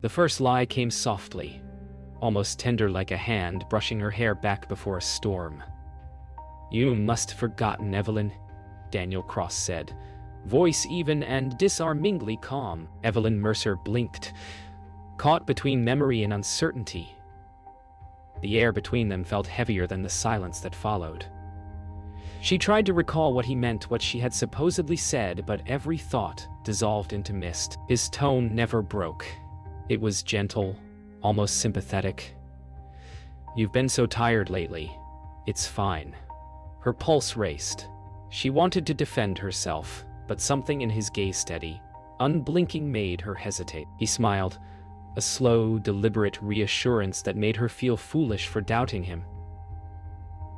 The first lie came softly, almost tender like a hand brushing her hair back before a storm. "You must have forgotten, Evelyn," Daniel Cross said, voice even and disarmingly calm. Evelyn Mercer blinked, caught between memory and uncertainty. The air between them felt heavier than the silence that followed. She tried to recall what he meant, what she had supposedly said, but every thought dissolved into mist. His tone never broke. It was gentle, almost sympathetic. "You've been so tired lately. It's fine." Her pulse raced. She wanted to defend herself, but something in his gaze steady, unblinking made her hesitate. He smiled, a slow, deliberate reassurance that made her feel foolish for doubting him.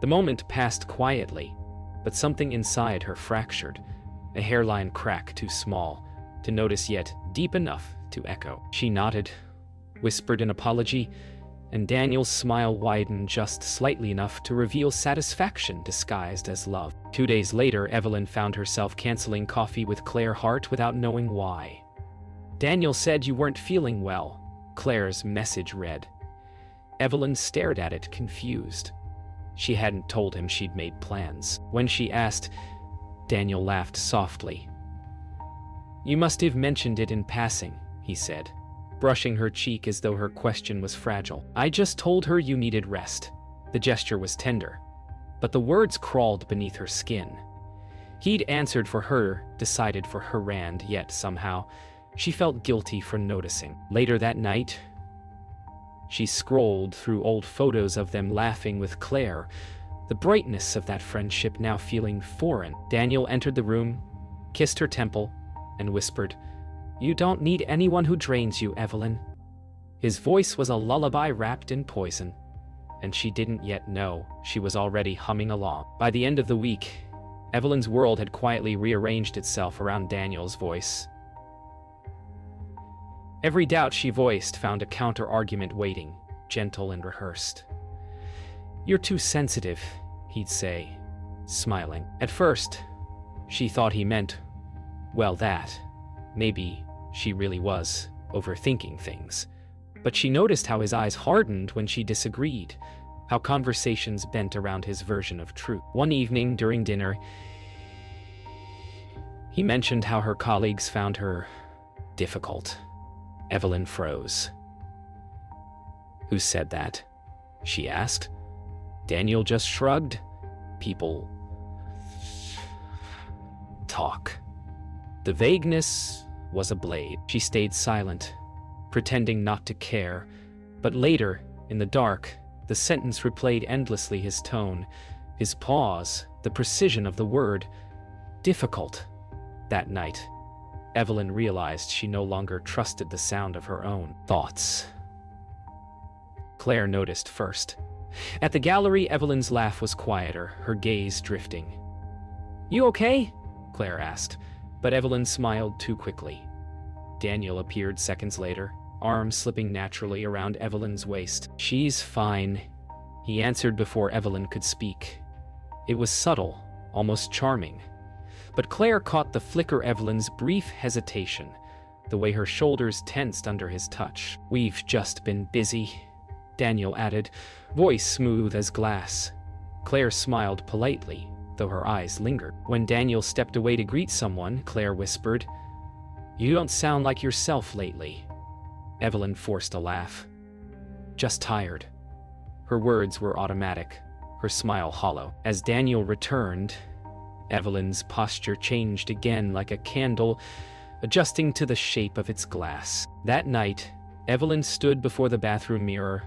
The moment passed quietly, but something inside her fractured, a hairline crack too small to notice yet deep enough to echo. She nodded, whispered an apology, and Daniel's smile widened just slightly enough to reveal satisfaction disguised as love. 2 days later, Evelyn found herself canceling coffee with Claire Hart without knowing why. "Daniel said you weren't feeling well," Claire's message read. Evelyn stared at it, confused. She hadn't told him she'd made plans. When she asked, Daniel laughed softly. "You must have mentioned it in passing," he said, brushing her cheek as though her question was fragile. "I just told her you needed rest." The gesture was tender, but the words crawled beneath her skin. He'd answered for her, decided for her, and yet somehow she felt guilty for noticing. Later that night, she scrolled through old photos of them laughing with Claire, the brightness of that friendship now feeling foreign. Daniel entered the room, kissed her temple, and whispered, "You don't need anyone who drains you, Evelyn." His voice was a lullaby wrapped in poison, and she didn't yet know she was already humming along. By the end of the week, Evelyn's world had quietly rearranged itself around Daniel's voice. Every doubt she voiced found a counter-argument waiting, gentle and rehearsed. "You're too sensitive," he'd say, smiling. At first, she thought he meant, well, that. Maybe she really was overthinking things. But she noticed how his eyes hardened when she disagreed, how conversations bent around his version of truth. One evening during dinner, he mentioned how her colleagues found her difficult. Evelyn froze. "Who said that?" she asked. Daniel just shrugged. "People talk." The vagueness was a blade. She stayed silent, pretending not to care, but later, in the dark, the sentence replayed endlessly, his tone, his pause, the precision of the word, difficult. That night, Evelyn realized she no longer trusted the sound of her own thoughts. Claire noticed first. At the gallery, Evelyn's laugh was quieter, her gaze drifting. "You okay?" Claire asked, but Evelyn smiled too quickly. Daniel appeared seconds later, arms slipping naturally around Evelyn's waist. "She's fine," he answered before Evelyn could speak. It was subtle, almost charming. But Claire caught the flicker Evelyn's brief hesitation, the way her shoulders tensed under his touch. "We've just been busy," Daniel added, voice smooth as glass. Claire smiled politely, though her eyes lingered. When Daniel stepped away to greet someone, Claire whispered, "You don't sound like yourself lately." Evelyn forced a laugh. "Just tired." Her words were automatic, her smile hollow. As Daniel returned, Evelyn's posture changed again like a candle, adjusting to the shape of its glass. That night, Evelyn stood before the bathroom mirror,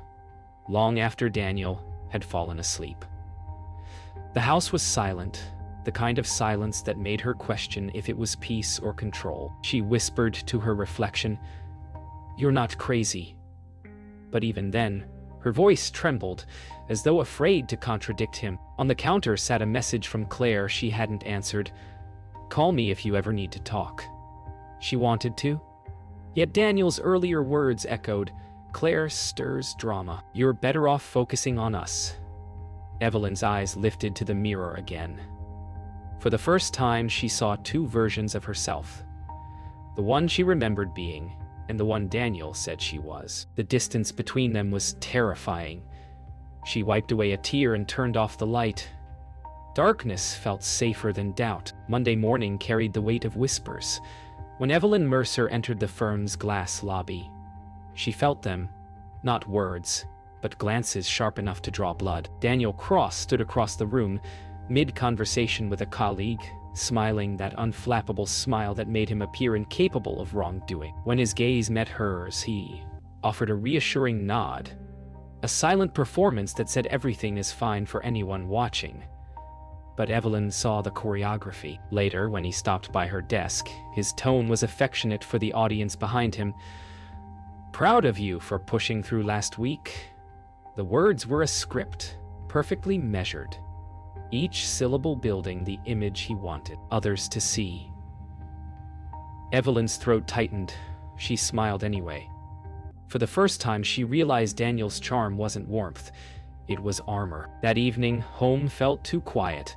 long after Daniel had fallen asleep. The house was silent, the kind of silence that made her question if it was peace or control. She whispered to her reflection, "You're not crazy." But even then, her voice trembled, as though afraid to contradict him. On the counter sat a message from Claire she hadn't answered. "Call me if you ever need to talk." She wanted to. Yet Daniel's earlier words echoed, "Claire stirs drama. You're better off focusing on us." Evelyn's eyes lifted to the mirror again. For the first time, she saw two versions of herself. The one she remembered being, and the one Daniel said she was. The distance between them was terrifying. She wiped away a tear and turned off the light. Darkness felt safer than doubt. Monday morning carried the weight of whispers. When Evelyn Mercer entered the firm's glass lobby, she felt them, not words, but glances sharp enough to draw blood. Daniel Cross stood across the room, mid-conversation with a colleague, smiling that unflappable smile that made him appear incapable of wrongdoing. When his gaze met hers, he offered a reassuring nod, a silent performance that said everything is fine for anyone watching. But Evelyn saw the choreography. Later, when he stopped by her desk, his tone was affectionate for the audience behind him. "Proud of you for pushing through last week." The words were a script, perfectly measured, each syllable building the image he wanted others to see. Evelyn's throat tightened. She smiled anyway. For the first time, she realized Daniel's charm wasn't warmth. It was armor. That evening, home felt too quiet.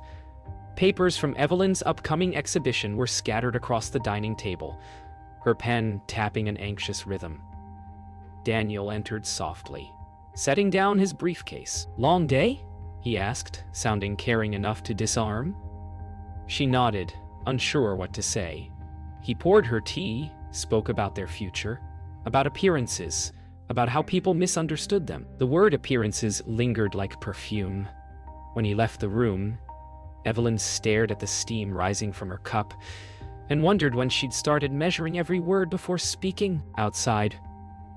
Papers from Evelyn's upcoming exhibition were scattered across the dining table, her pen tapping an anxious rhythm. Daniel entered softly, setting down his briefcase. "Long day?" he asked, sounding caring enough to disarm. She nodded, unsure what to say. He poured her tea, spoke about their future, about appearances, about how people misunderstood them. The word appearances lingered like perfume. When he left the room, Evelyn stared at the steam rising from her cup and wondered when she'd started measuring every word before speaking. Outside,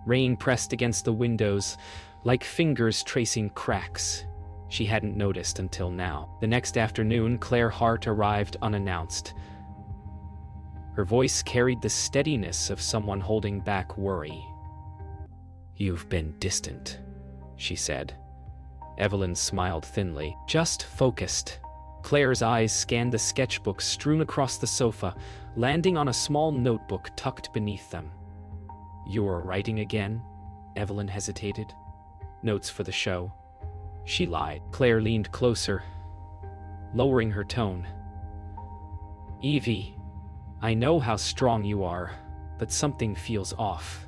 rain pressed against the windows, like fingers tracing cracks she hadn't noticed until now. The next afternoon, Claire Hart arrived unannounced. Her voice carried the steadiness of someone holding back worry. "You've been distant," she said. Evelyn smiled thinly. "Just focused." Claire's eyes scanned the sketchbook strewn across the sofa, landing on a small notebook tucked beneath them. "You're writing again?" Evelyn hesitated. "Notes for the show." She lied. Claire leaned closer, lowering her tone. "Evie, I know how strong you are, but something feels off."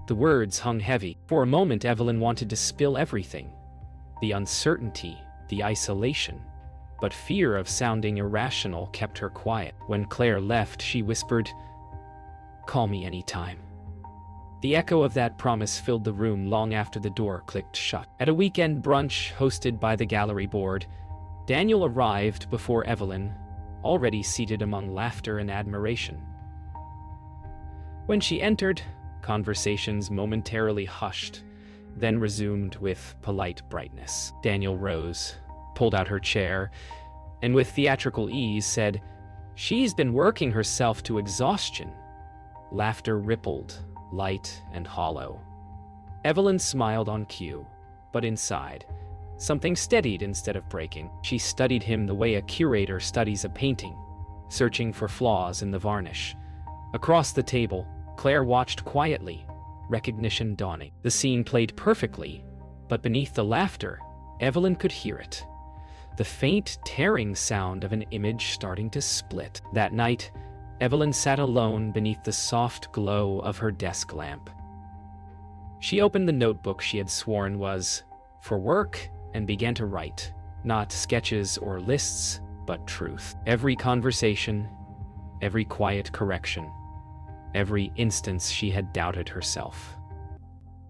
The words hung heavy. For a moment, Evelyn wanted to spill everything. The uncertainty, the isolation. But fear of sounding irrational kept her quiet. When Claire left, she whispered, "Call me anytime." The echo of that promise filled the room long after the door clicked shut. At a weekend brunch hosted by the gallery board, Daniel arrived before Evelyn, already seated among laughter and admiration. When she entered, conversations momentarily hushed, then resumed with polite brightness. Daniel rose, pulled out her chair, and with theatrical ease said, "She's been working herself to exhaustion." Laughter rippled, light and hollow. Evelyn smiled on cue, but inside, something steadied instead of breaking. She studied him the way a curator studies a painting, searching for flaws in the varnish. Across the table, Claire watched quietly, recognition dawning. The scene played perfectly, but beneath the laughter, Evelyn could hear it. The faint, tearing sound of an image starting to split. That night, Evelyn sat alone beneath the soft glow of her desk lamp. She opened the notebook she had sworn was for work and began to write, not sketches or lists, but truth. Every conversation, every quiet correction, every instance she had doubted herself.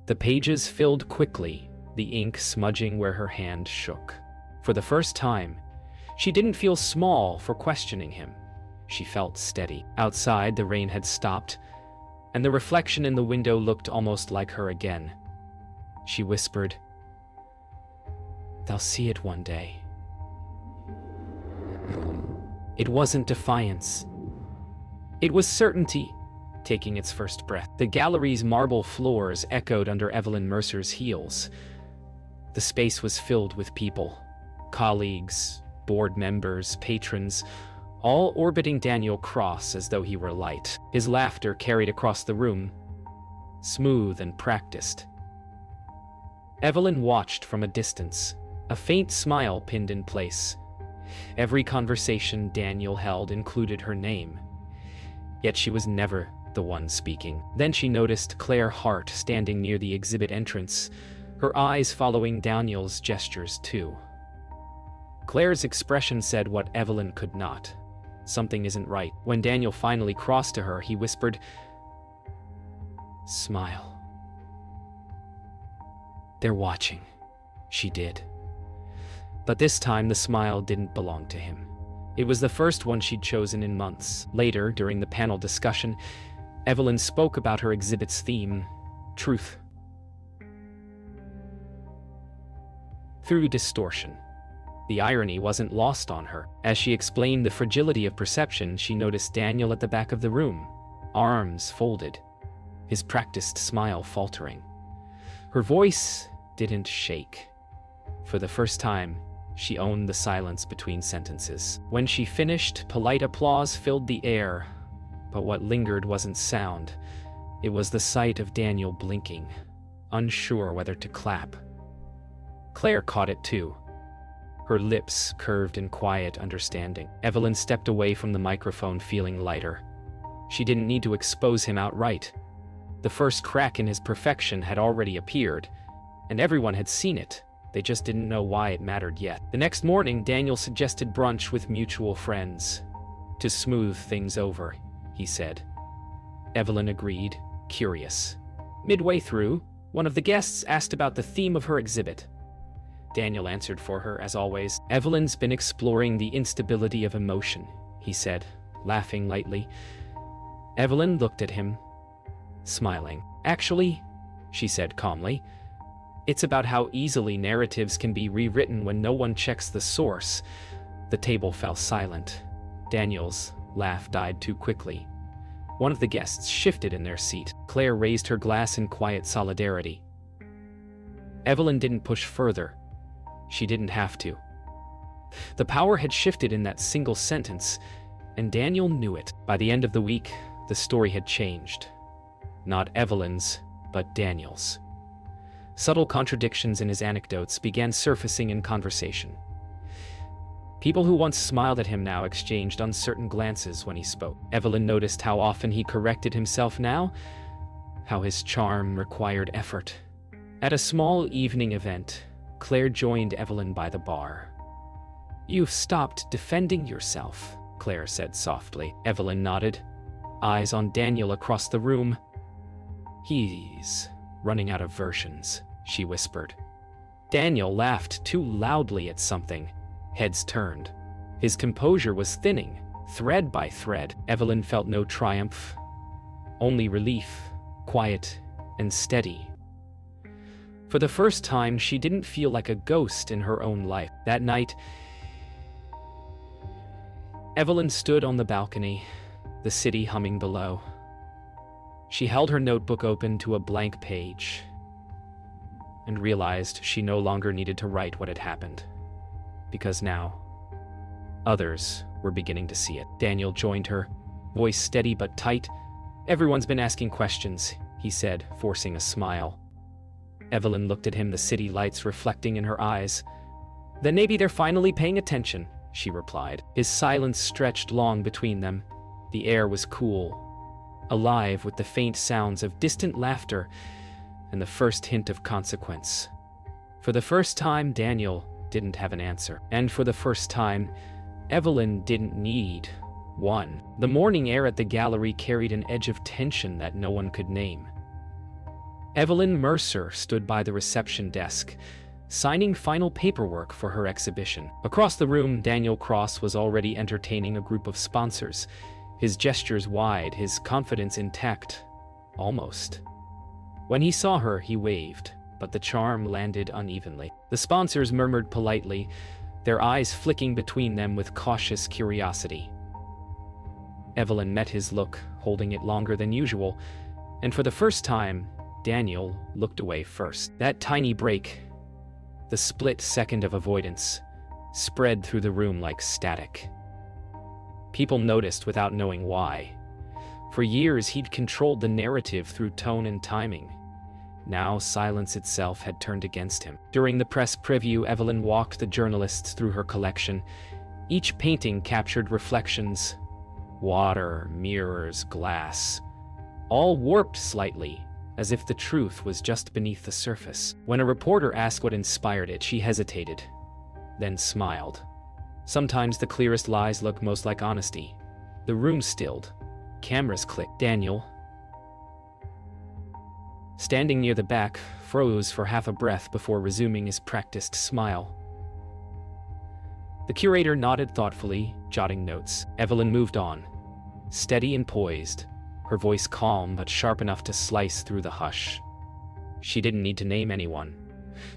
The pages filled quickly, the ink smudging where her hand shook. For the first time, she didn't feel small for questioning him. She felt steady. Outside, the rain had stopped, and the reflection in the window looked almost like her again. She whispered, "They'll see it one day." It wasn't defiance. It was certainty, taking its first breath. The gallery's marble floors echoed under Evelyn Mercer's heels. The space was filled with people, colleagues, board members, patrons, all orbiting Daniel Cross as though he were light. His laughter carried across the room, smooth and practiced. Evelyn watched from a distance, a faint smile pinned in place. Every conversation Daniel held included her name, yet she was never the one speaking. Then she noticed Claire Hart standing near the exhibit entrance, her eyes following Daniel's gestures too. Claire's expression said what Evelyn could not. Something isn't right. When Daniel finally crossed to her, he whispered, "Smile." "They're watching." She did. But this time the smile didn't belong to him. It was the first one she'd chosen in months. Later, during the panel discussion, Evelyn spoke about her exhibit's theme, truth through distortion. The irony wasn't lost on her. As she explained the fragility of perception, she noticed Daniel at the back of the room, arms folded, his practiced smile faltering. Her voice didn't shake. For the first time, she owned the silence between sentences. When she finished, polite applause filled the air, but what lingered wasn't sound. It was the sight of Daniel blinking, unsure whether to clap. Claire caught it too. Her lips curved in quiet understanding. Evelyn stepped away from the microphone feeling lighter. She didn't need to expose him outright. The first crack in his perfection had already appeared, and everyone had seen it. They just didn't know why it mattered yet. The next morning, Daniel suggested brunch with mutual friends. To smooth things over, he said. Evelyn agreed, curious. Midway through, one of the guests asked about the theme of her exhibit. Daniel answered for her, as always. Evelyn's been exploring the instability of emotion, he said, laughing lightly. Evelyn looked at him, smiling. Actually, she said calmly, it's about how easily narratives can be rewritten when no one checks the source. The table fell silent. Daniel's laugh died too quickly. One of the guests shifted in their seat. Claire raised her glass in quiet solidarity. Evelyn didn't push further. She didn't have to. The power had shifted in that single sentence, and Daniel knew it. By the end of the week, the story had changed. Not Evelyn's, but Daniel's. Subtle contradictions in his anecdotes began surfacing in conversation. People who once smiled at him now exchanged uncertain glances when he spoke. Evelyn noticed how often he corrected himself now, how his charm required effort. At a small evening event, Claire joined Evelyn by the bar. "You've stopped defending yourself," Claire said softly. Evelyn nodded, eyes on Daniel across the room. "He's running out of versions," she whispered. Daniel laughed too loudly at something. Heads turned. His composure was thinning, thread by thread. Evelyn felt no triumph, only relief, quiet and steady. For the first time, she didn't feel like a ghost in her own life. That night, Evelyn stood on the balcony, the city humming below. She held her notebook open to a blank page and realized she no longer needed to write what had happened, because now others were beginning to see it. Daniel joined her, voice steady but tight. "Everyone's been asking questions," he said, forcing a smile. Evelyn looked at him, the city lights reflecting in her eyes. "Then maybe they're finally paying attention," she replied. His silence stretched long between them. The air was cool, alive with the faint sounds of distant laughter and the first hint of consequence. For the first time, Daniel didn't have an answer. And for the first time, Evelyn didn't need one. The morning air at the gallery carried an edge of tension that no one could name. Evelyn Mercer stood by the reception desk, signing final paperwork for her exhibition. Across the room, Daniel Cross was already entertaining a group of sponsors, his gestures wide, his confidence intact, almost. When he saw her, he waved, but the charm landed unevenly. The sponsors murmured politely, their eyes flicking between them with cautious curiosity. Evelyn met his look, holding it longer than usual, and for the first time, Daniel looked away first. That tiny break, the split second of avoidance, spread through the room like static. People noticed without knowing why. For years, he'd controlled the narrative through tone and timing. Now, silence itself had turned against him. During the press preview, Evelyn walked the journalists through her collection. Each painting captured reflections: water, mirrors, glass. all warped slightly, as if the truth was just beneath the surface. When a reporter asked what inspired it, she hesitated, then smiled. Sometimes the clearest lies look most like honesty. The room stilled. Cameras clicked. Daniel, standing near the back, froze for half a breath before resuming his practiced smile. The curator nodded thoughtfully, jotting notes. Evelyn moved on, steady and poised, her voice calm but sharp enough to slice through the hush. She didn't need to name anyone.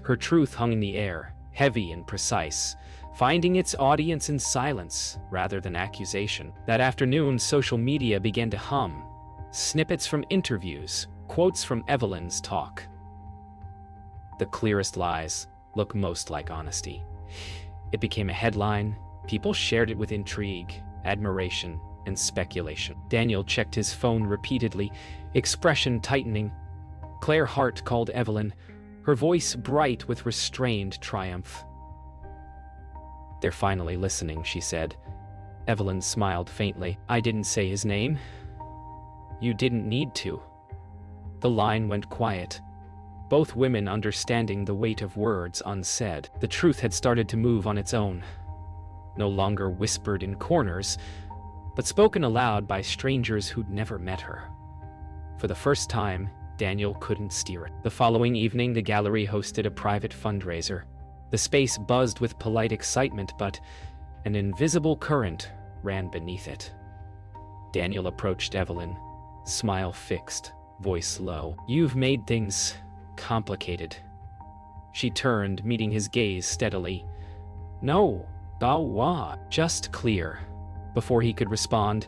Her truth hung in the air, heavy and precise, finding its audience in silence rather than accusation. That afternoon, social media began to hum. Snippets from interviews, quotes from Evelyn's talk. The clearest lies look most like honesty. It became a headline. People shared it with intrigue, admiration, and speculation. Daniel checked his phone repeatedly, expression tightening. Claire Hart called Evelyn, her voice bright with restrained triumph. "They're finally listening," she said. Evelyn smiled faintly. "I didn't say his name. You didn't need to." The line went quiet, both women understanding the weight of words unsaid. The truth had started to move on its own, no longer whispered in corners, but spoken aloud by strangers who'd never met her. For the first time, Daniel couldn't steer it. The following evening, the gallery hosted a private fundraiser. The space buzzed with polite excitement, but an invisible current ran beneath it. Daniel approached Evelyn, smile fixed, voice low. "You've made things complicated." She turned, meeting his gaze steadily. "No, Bawa, just clear." Before he could respond,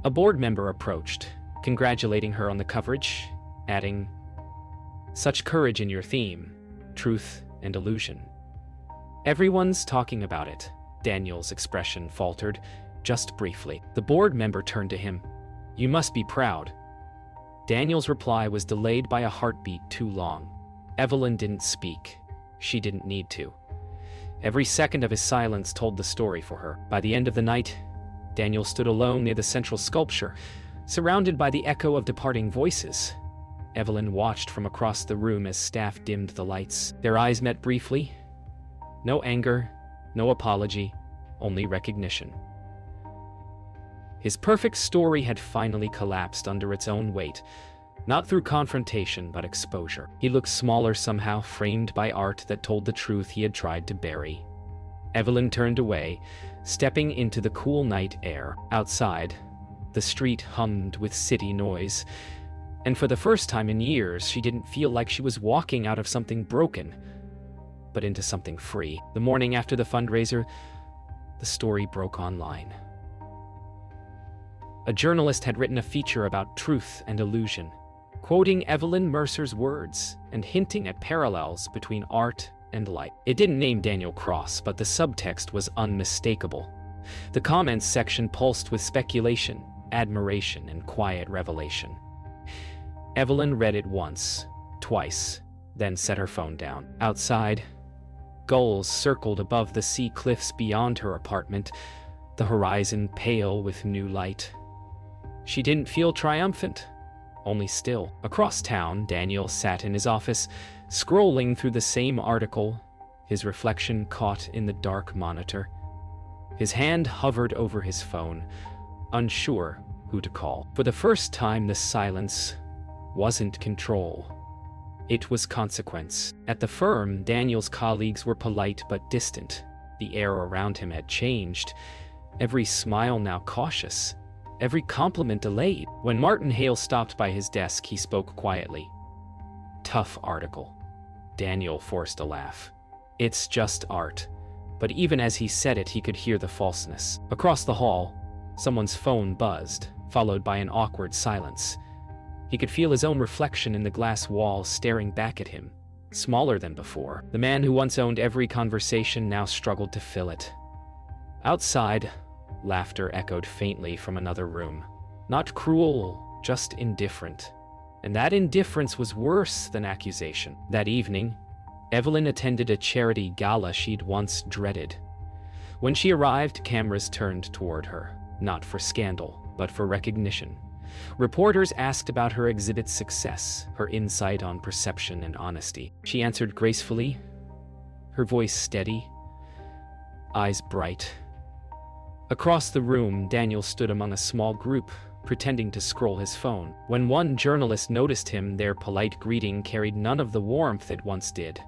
a board member approached, congratulating her on the coverage, adding, "Such courage in your theme, truth and illusion." "Everyone's talking about it." Daniel's expression faltered, just briefly. The board member turned to him. "You must be proud." Daniel's reply was delayed by a heartbeat too long. Evelyn didn't speak. She didn't need to. Every second of his silence told the story for her. By the end of the night, Daniel stood alone near the central sculpture, surrounded by the echo of departing voices. Evelyn watched from across the room as staff dimmed the lights. Their eyes met briefly. No anger, no apology, only recognition. His perfect story had finally collapsed under its own weight, not through confrontation but exposure. He looked smaller somehow, framed by art that told the truth he had tried to bury. Evelyn turned away, stepping into the cool night air. Outside, the street hummed with city noise, and for the first time in years, she didn't feel like she was walking out of something broken, but into something free. The morning after the fundraiser, the story broke online. A journalist had written a feature about truth and illusion, quoting Evelyn Mercer's words and hinting at parallels between art and life. It didn't name Daniel Cross, but the subtext was unmistakable. The comments section pulsed with speculation, admiration, and quiet revelation. Evelyn read it once, twice, then set her phone down. Outside, gulls circled above the sea cliffs beyond her apartment, the horizon pale with new light. She didn't feel triumphant, only still. Across town, Daniel sat in his office, scrolling through the same article, his reflection caught in the dark monitor. His hand hovered over his phone, unsure who to call. For the first time, the silence wasn't control. It was consequence. At the firm, Daniel's colleagues were polite but distant. The air around him had changed, every smile now cautious, every compliment delayed. When Martin Hale stopped by his desk, he spoke quietly. "Tough article." Daniel forced a laugh. "It's just art." But even as he said it, he could hear the falseness. Across the hall, someone's phone buzzed, followed by an awkward silence. He could feel his own reflection in the glass wall staring back at him, smaller than before. The man who once owned every conversation now struggled to fill it. Outside, laughter echoed faintly from another room. Not cruel, just indifferent. And that indifference was worse than accusation. That evening, Evelyn attended a charity gala she'd once dreaded. When she arrived, cameras turned toward her, not for scandal, but for recognition. Reporters asked about her exhibit's success, her insight on perception and honesty. She answered gracefully, her voice steady, eyes bright. Across the room, Daniel stood among a small group, pretending to scroll his phone. When one journalist noticed him, their polite greeting carried none of the warmth it once did.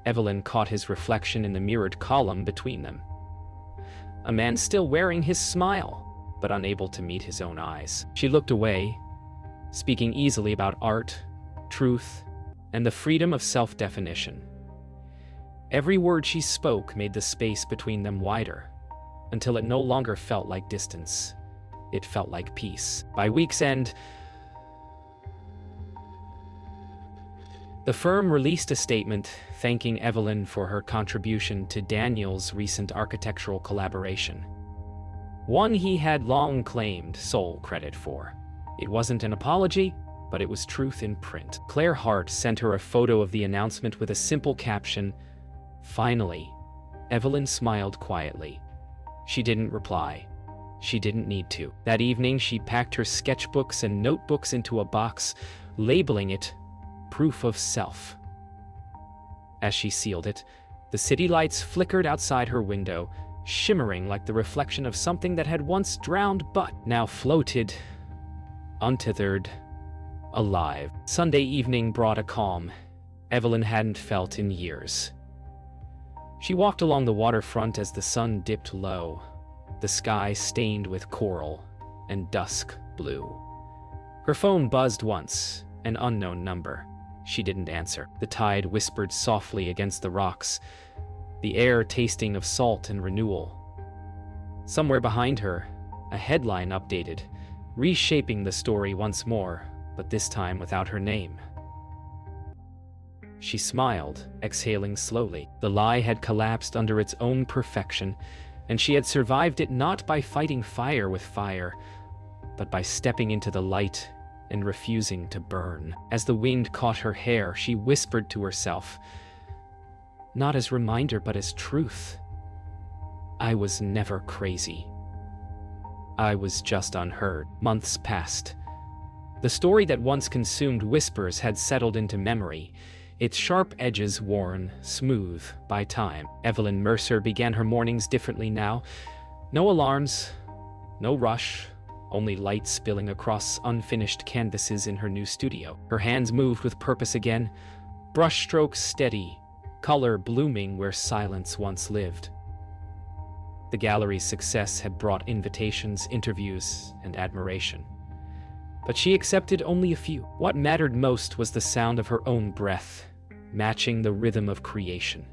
Evelyn caught his reflection in the mirrored column between them. A man still wearing his smile, but unable to meet his own eyes. She looked away, speaking easily about art, truth, and the freedom of self-definition. Every word she spoke made the space between them wider, until it no longer felt like distance. It felt like peace. By week's end, the firm released a statement thanking Evelyn for her contribution to Daniel's recent architectural collaboration, one he had long claimed sole credit for. It wasn't an apology, but it was truth in print. Claire Hart sent her a photo of the announcement with a simple caption, "Finally." Evelyn smiled quietly. She didn't reply. She didn't need to. That evening, she packed her sketchbooks and notebooks into a box, labeling it Proof of Self. As she sealed it, the city lights flickered outside her window, shimmering like the reflection of something that had once drowned but now floated, untethered, alive. Sunday evening brought a calm Evelyn hadn't felt in years. She walked along the waterfront as the sun dipped low, the sky stained with coral and dusk blue. Her phone buzzed once, an unknown number. She didn't answer. The tide whispered softly against the rocks, the air tasting of salt and renewal. Somewhere behind her, a headline updated, reshaping the story once more, but this time without her name. She smiled, exhaling slowly. The lie had collapsed under its own perfection, and she had survived it not by fighting fire with fire, but by stepping into the light and refusing to burn. As the wind caught her hair, she whispered to herself, not as reminder but as truth. I was never crazy. I was just unheard. Months passed. The story that once consumed whispers had settled into memory, its sharp edges worn smooth by time. Evelyn Mercer began her mornings differently now. No alarms, no rush, only light spilling across unfinished canvases in her new studio. Her hands moved with purpose again, brushstrokes steady, color blooming where silence once lived. The gallery's success had brought invitations, interviews, and admiration. But she accepted only a few. What mattered most was the sound of her own breath, matching the rhythm of creation.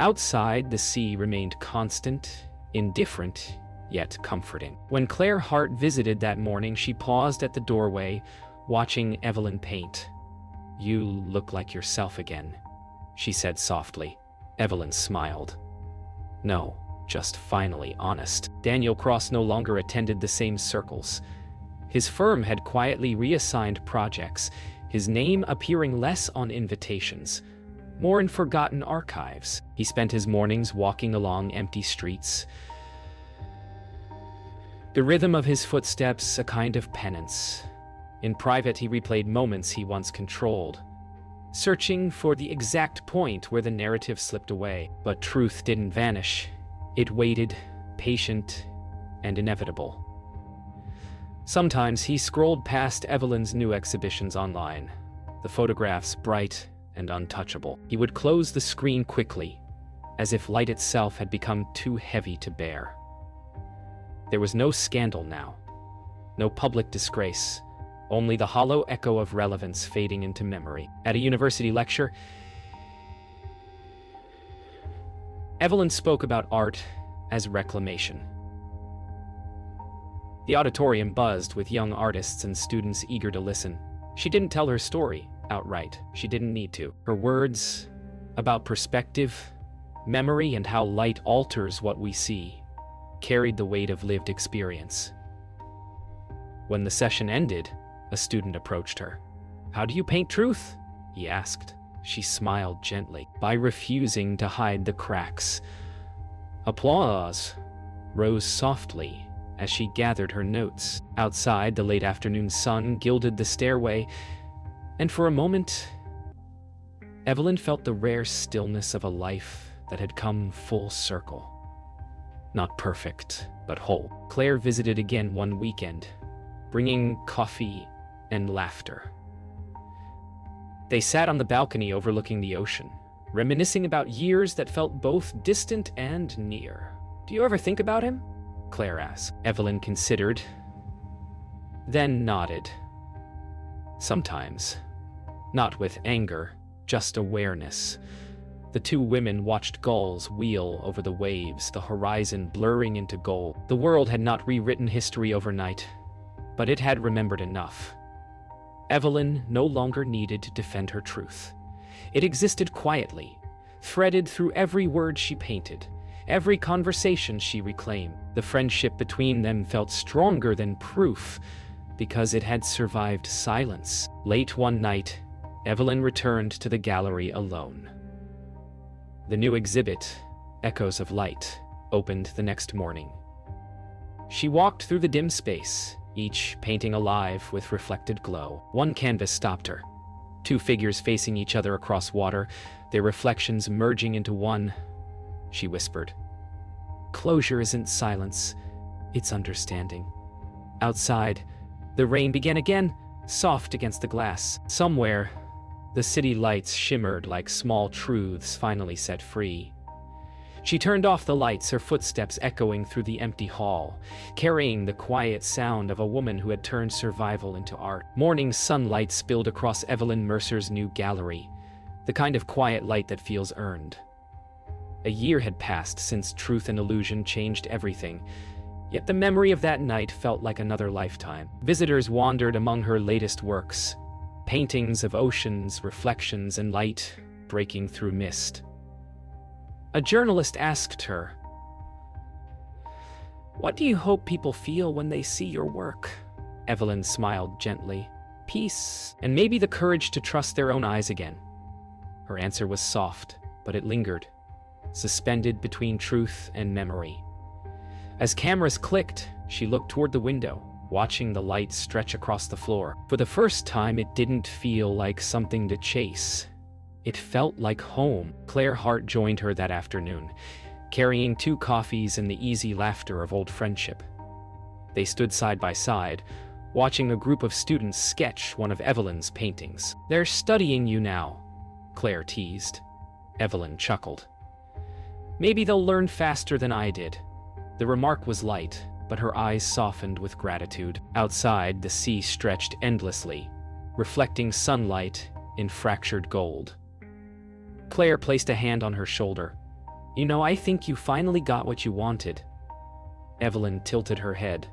Outside, the sea remained constant, indifferent, yet comforting. When Claire Hart visited that morning, she paused at the doorway, watching Evelyn paint. You look like yourself again, she said softly. Evelyn smiled. No, just finally honest. Daniel Cross no longer attended the same circles. His firm had quietly reassigned projects, his name appearing less on invitations, more in forgotten archives. He spent his mornings walking along empty streets, the rhythm of his footsteps a kind of penance. In private, he replayed moments he once controlled, searching for the exact point where the narrative slipped away. But truth didn't vanish. It waited, patient and inevitable. Sometimes he scrolled past Evelyn's new exhibitions online, the photographs bright and untouchable. He would close the screen quickly, as if light itself had become too heavy to bear. There was no scandal now, no public disgrace, only the hollow echo of relevance fading into memory. At a university lecture, Evelyn spoke about art as reclamation. The auditorium buzzed with young artists and students eager to listen. She didn't tell her story outright. She didn't need to. Her words about perspective, memory, and how light alters what we see carried the weight of lived experience. When the session ended, a student approached her. How do you paint truth? He asked. She smiled gently. By refusing to hide the cracks. Applause rose softly as she gathered her notes. Outside, the late afternoon sun gilded the stairway, and for a moment, Evelyn felt the rare stillness of a life that had come full circle. Not perfect, but whole. Claire visited again one weekend, bringing coffee and laughter. They sat on the balcony overlooking the ocean, reminiscing about years that felt both distant and near. "Do you ever think about him?" Claire asked. Evelyn considered, then nodded. Sometimes. Not with anger, just awareness. The two women watched gulls wheel over the waves, the horizon blurring into gold. The world had not rewritten history overnight, but it had remembered enough. Evelyn no longer needed to defend her truth. It existed quietly, threaded through every word she painted, every conversation she reclaimed. The friendship between them felt stronger than proof, because it had survived silence. Late one night, Evelyn returned to the gallery alone. The new exhibit, Echoes of Light, opened the next morning. She walked through the dim space, each painting alive with reflected glow. One canvas stopped her. Two figures facing each other across water, their reflections merging into one. She whispered, "Closure isn't silence, it's understanding." Outside, the rain began again, soft against the glass. Somewhere, the city lights shimmered like small truths finally set free. She turned off the lights, her footsteps echoing through the empty hall, carrying the quiet sound of a woman who had turned survival into art. Morning sunlight spilled across Evelyn Mercer's new gallery, the kind of quiet light that feels earned. A year had passed since Truth and Illusion changed everything, yet the memory of that night felt like another lifetime. Visitors wandered among her latest works, paintings of oceans, reflections, and light breaking through mist. A journalist asked her, "What do you hope people feel when they see your work?" Evelyn smiled gently. "Peace, and maybe the courage to trust their own eyes again." Her answer was soft, but it lingered, suspended between truth and memory. As cameras clicked, she looked toward the window, watching the light stretch across the floor. For the first time, it didn't feel like something to chase. It felt like home. Claire Hart joined her that afternoon, carrying 2 coffees and the easy laughter of old friendship. They stood side by side, watching a group of students sketch one of Evelyn's paintings. "They're studying you now," Claire teased. Evelyn chuckled. "Maybe they'll learn faster than I did." The remark was light, but her eyes softened with gratitude. Outside, the sea stretched endlessly, reflecting sunlight in fractured gold. Claire placed a hand on her shoulder. "You know, I think you finally got what you wanted." Evelyn tilted her head.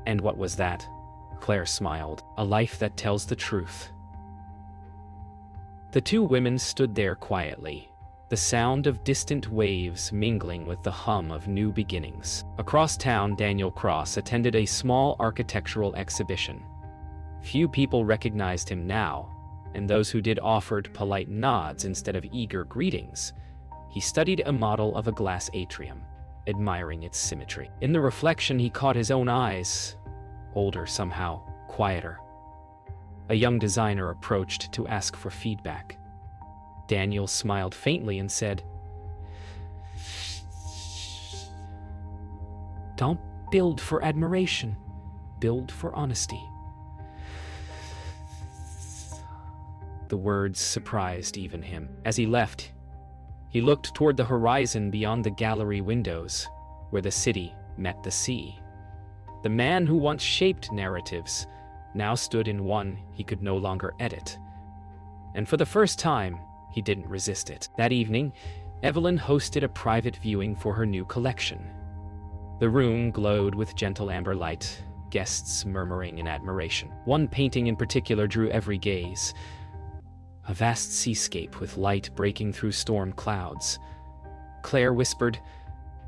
"And what was that?" Claire smiled. "A life that tells the truth." The two women stood there quietly, the sound of distant waves mingling with the hum of new beginnings. Across town, Daniel Cross attended a small architectural exhibition. Few people recognized him now, and those who did offered polite nods instead of eager greetings. He studied a model of a glass atrium, admiring its symmetry. In the reflection, he caught his own eyes, older somehow, quieter. A young designer approached to ask for feedback. Daniel smiled faintly and said, "Don't build for admiration, build for honesty." The words surprised even him. As he left, he looked toward the horizon beyond the gallery windows, where the city met the sea. The man who once shaped narratives now stood in one he could no longer edit. And for the first time, he didn't resist it. That evening, Evelyn hosted a private viewing for her new collection. The room glowed with gentle amber light, guests murmuring in admiration. One painting in particular drew every gaze. A vast seascape with light breaking through storm clouds. Claire whispered,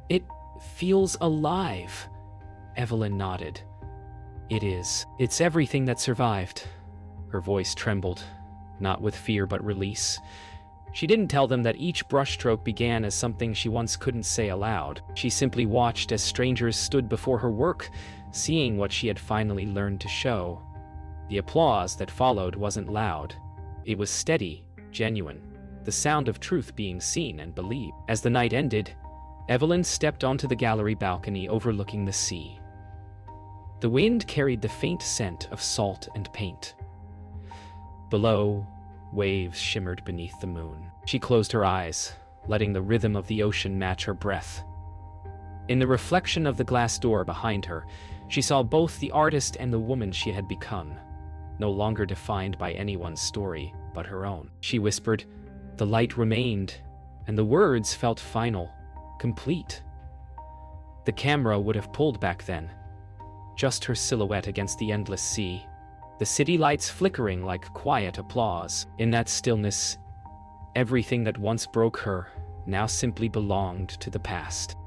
"It feels alive." Evelyn nodded. "It is. It's everything that survived." Her voice trembled, not with fear but release. She didn't tell them that each brushstroke began as something she once couldn't say aloud. She simply watched as strangers stood before her work, seeing what she had finally learned to show. The applause that followed wasn't loud. It was steady, genuine, the sound of truth being seen and believed. As the night ended, Evelyn stepped onto the gallery balcony overlooking the sea. The wind carried the faint scent of salt and paint. Below, waves shimmered beneath the moon. She closed her eyes, letting the rhythm of the ocean match her breath. In the reflection of the glass door behind her, she saw both the artist and the woman she had become, no longer defined by anyone's story but her own. She whispered, the light remained, and the words felt final, complete. The camera would have pulled back then, just her silhouette against the endless sea, the city lights flickering like quiet applause. In that stillness, everything that once broke her now simply belonged to the past.